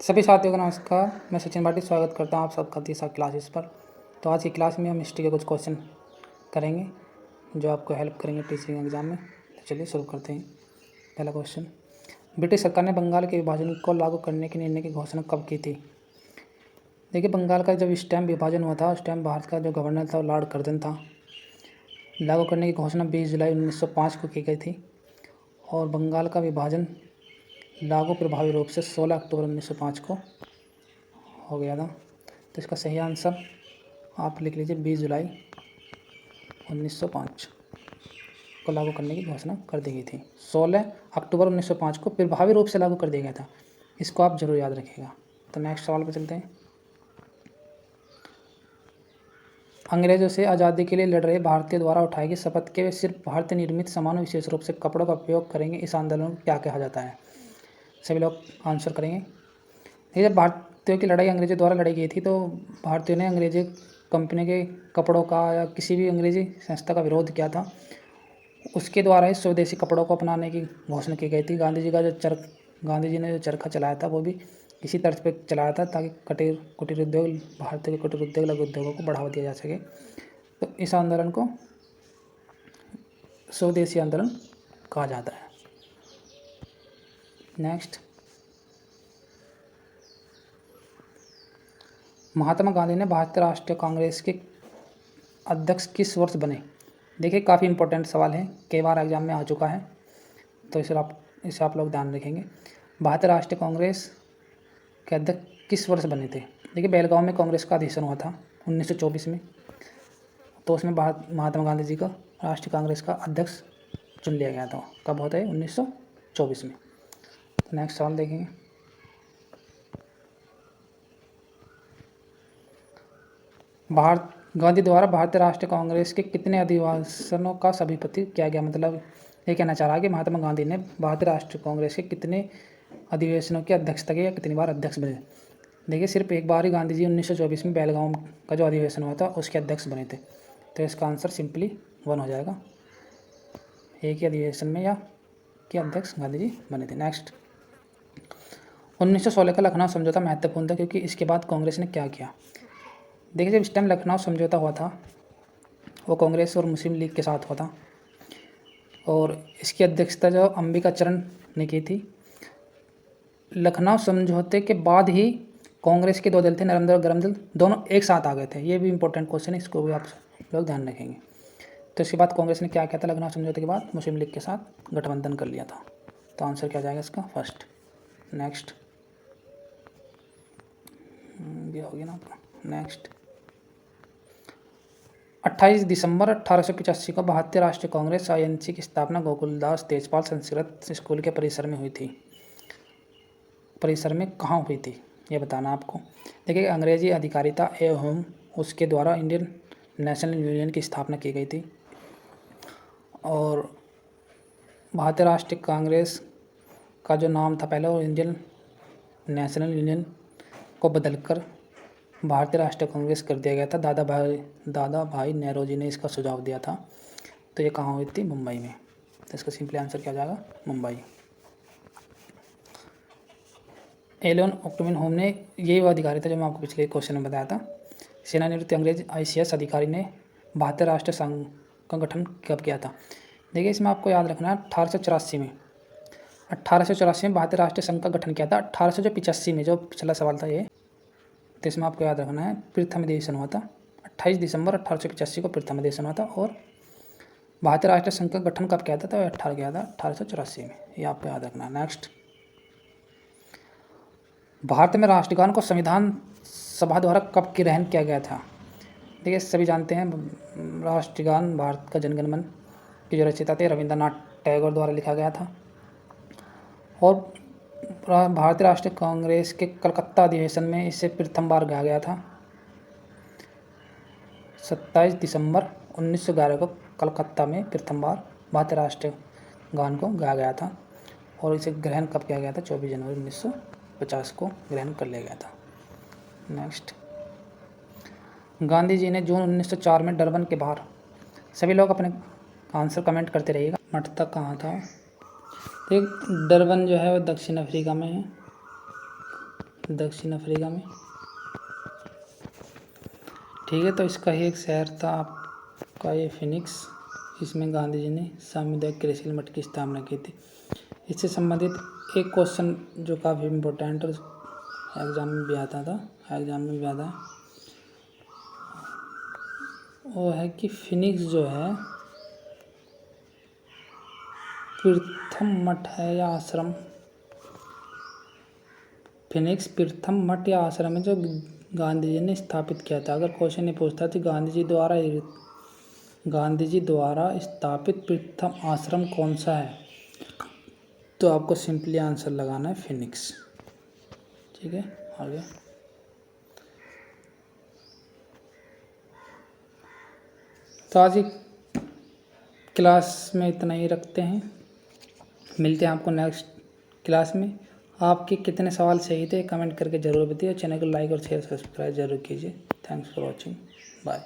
सभी साथियों को नमस्कार। मैं सचिन भाटी स्वागत करता हूं आप सबका तीसरा क्लासेस पर। तो आज की क्लास में हम हिस्ट्री के कुछ क्वेश्चन करेंगे जो आपको हेल्प करेंगे टीचिंग एग्जाम में। तो चलिए शुरू करते हैं। पहला क्वेश्चन, ब्रिटिश सरकार ने बंगाल के विभाजन को लागू करने के निर्णय की घोषणा कब की थी? देखिए, बंगाल का जब इस टाइम विभाजन हुआ था उस टाइम भारत का जो गवर्नर था वो लॉर्ड कर्जन था। लागू करने की घोषणा 20 जुलाई 1905 को की गई थी और बंगाल का विभाजन लागू प्रभावी रूप से 16 अक्टूबर 1905 को हो गया था। तो इसका सही आंसर आप लिख लीजिए 20 जुलाई 1905 को लागू करने की घोषणा कर दी गई थी। 16 अक्टूबर 1905 को प्रभावी रूप से लागू कर दिया गया था। इसको आप जरूर याद रखिएगा। तो नेक्स्ट सवाल पर चलते हैं। अंग्रेजों से आज़ादी के लिए लड़ रहे भारतीय द्वारा उठाई गई शपथ के वे सिर्फ भारतीय निर्मित सामानों विशेष रूप से कपड़ों का उपयोग करेंगे, इस आंदोलन को क्या कहा जाता है? सभी लोग आंसर करेंगे। देखिए, जब भारतीयों की लड़ाई अंग्रेजों द्वारा लड़ी गई थी तो भारतीयों ने अंग्रेजी कंपनी के कपड़ों का या किसी भी अंग्रेजी संस्था का विरोध किया था। उसके द्वारा ही स्वदेशी कपड़ों को अपनाने की घोषणा की गई थी। गांधी जी ने जो चरखा चलाया था वो भी इसी तर्ज पे चलाया था ताकि कुटीर उद्योग, भारतीय के कुटीर उद्योग, लघु उद्योगों को बढ़ावा दिया जा सके। तो इस आंदोलन को स्वदेशी आंदोलन कहा जाता है। नेक्स्ट, महात्मा गांधी ने भारतीय राष्ट्रीय कांग्रेस के अध्यक्ष किस वर्ष बने? देखिए, काफ़ी इंपॉर्टेंट सवाल है, कई बार एग्जाम में आ चुका है, तो इसे आप लोग ध्यान रखेंगे। भारतीय राष्ट्रीय कांग्रेस के अध्यक्ष किस वर्ष बने थे? देखिए, बेलगांव में कांग्रेस का अधिवेशन हुआ था 1924 में, तो उसमें महात्मा गांधी जी को राष्ट्रीय कांग्रेस का अध्यक्ष चुन लिया गया था। कब होता है? 1924 में। तो नेक्स्ट सवाल देखेंगे। गांधी द्वारा भारतीय राष्ट्रीय कांग्रेस के कितने अधिवेशनों का सभापति किया गया? मतलब ये कहना चाह रहा है कि महात्मा गांधी ने भारतीय राष्ट्रीय कांग्रेस के कितने अधिवेशनों की अध्यक्षता की या कितनी बार अध्यक्ष बने? देखिए, सिर्फ एक बार ही गांधी जी 1924 में बेलगांव का जो अधिवेशन हुआ था उसके अध्यक्ष बने थे। तो इसका आंसर सिंपली 1 हो जाएगा। एक ही अधिवेशन में या के अध्यक्ष गांधी जी बने थे। नेक्स्ट, 1916 का लखनऊ समझौता महत्वपूर्ण था क्योंकि इसके बाद कांग्रेस ने क्या किया? देखिए, जब इस टाइम लखनऊ समझौता हुआ था वो कांग्रेस और मुस्लिम लीग के साथ हुआ था और इसकी अध्यक्षता जो अंबिका चरण ने की थी। लखनऊ समझौते के बाद ही कांग्रेस के दो दल थे, नरम दल और गरम दल, दोनों एक साथ आ गए थे। ये भी इंपॉर्टेंट क्वेश्चन है, इसको भी आप लोग ध्यान रखेंगे। तो इसके बाद कांग्रेस ने क्या किया था? लखनऊ समझौते के बाद मुस्लिम लीग के साथ गठबंधन कर लिया था। तो आंसर क्या जाएगा इसका? फर्स्ट। नेक्स्ट, ये हो गया ना आपका। नेक्स्ट, 28 दिसंबर 1885 को भारतीय राष्ट्रीय कांग्रेस INC की स्थापना गोकुलदास तेजपाल संस्कृत स्कूल के परिसर में हुई थी। परिसर में कहाँ हुई थी ये बताना आपको। देखिए, अंग्रेजी अधिकारिता एवं उसके द्वारा इंडियन नेशनल यूनियन की स्थापना की गई थी और भारतीय राष्ट्रीय कांग्रेस का जो नाम था पहले वो इंडियन नेशनल यूनियन को बदलकर भारतीय राष्ट्रीय कांग्रेस कर दिया गया था। दादा भाई नेहरू ने इसका सुझाव दिया था। तो ये कहाँ हुई थी? मुंबई में। तो इसका सिंपली आंसर क्या जाएगा? मुंबई। एलन ऑक्टोमन होम ने यही वो अधिकारी था जो मैं आपको पिछले क्वेश्चन में बताया था। सेवानिवृत्त अंग्रेज ICS अधिकारी ने भारतीय राष्ट्रीय संघ का गठन कब किया था? देखिए, इसमें आपको याद रखना है 1884 में। 1884 में भारतीय राष्ट्रीय संघ का गठन किया था। 1885 में जो पिछला सवाल था ये, तो इसमें आपको याद रखना है प्रथम अधिवेशन हुआ था 28 दिसंबर 1885 को प्रथम अधिवेशन हुआ था। और भारतीय राष्ट्रीय संघ का गठन कब किया था? तो 1884 में। ये आपको याद रखना है। नेक्स्ट, भारत में राष्ट्रगान को संविधान सभा द्वारा कब ग्रहण किया गया था? देखिए, सभी जानते हैं राष्ट्रगान भारत का जनगण मन की जो रचयिता थे रविंद्रनाथ टैगोर द्वारा लिखा गया था और भारतीय राष्ट्रीय कांग्रेस के कलकत्ता अधिवेशन में इसे प्रथम बार गाया गया था 27 दिसंबर 1911 को कलकत्ता में प्रथम बार भारतीय राष्ट्रीय गान को गाया गया था और इसे ग्रहण कब किया गया था? 24 जनवरी 1950 को ग्रहण कर लिया गया था। नेक्स्ट, गांधी जी ने जून 1904 में डरबन के बाहर, सभी लोग अपने आंसर कमेंट करते रहिएगा, मठ तक कहाँ था? एक डरबन जो है वो दक्षिण अफ्रीका में है। दक्षिण अफ्रीका में। ठीक है, तो इसका ही एक शहर था आपका ये फिनिक्स। इसमें गांधी जी ने सामुदायिक कृषि मठ की स्थापना की थी। इससे संबंधित एक क्वेश्चन जो काफ़ी इम्पोर्टेंट और एग्ज़ाम में भी आता है वो है कि फिनिक्स जो है प्रथम मठ है या आश्रम। फिनिक्स प्रथम मठ या आश्रम है जो गांधी जी ने स्थापित किया था। अगर क्वेश्चन ये पूछता तो गांधी जी द्वारा स्थापित प्रथम आश्रम कौन सा है, तो आपको सिंपली आंसर लगाना है फिनिक्स। ठीक है, आगे। तो आज की क्लास में इतना ही रखते हैं, मिलते हैं आपको नेक्स्ट क्लास में। आपके कितने सवाल सही थे कमेंट करके ज़रूर बताइए। चैनल को लाइक और शेयर सब्सक्राइब जरूर कीजिए। Thanks for watching, bye.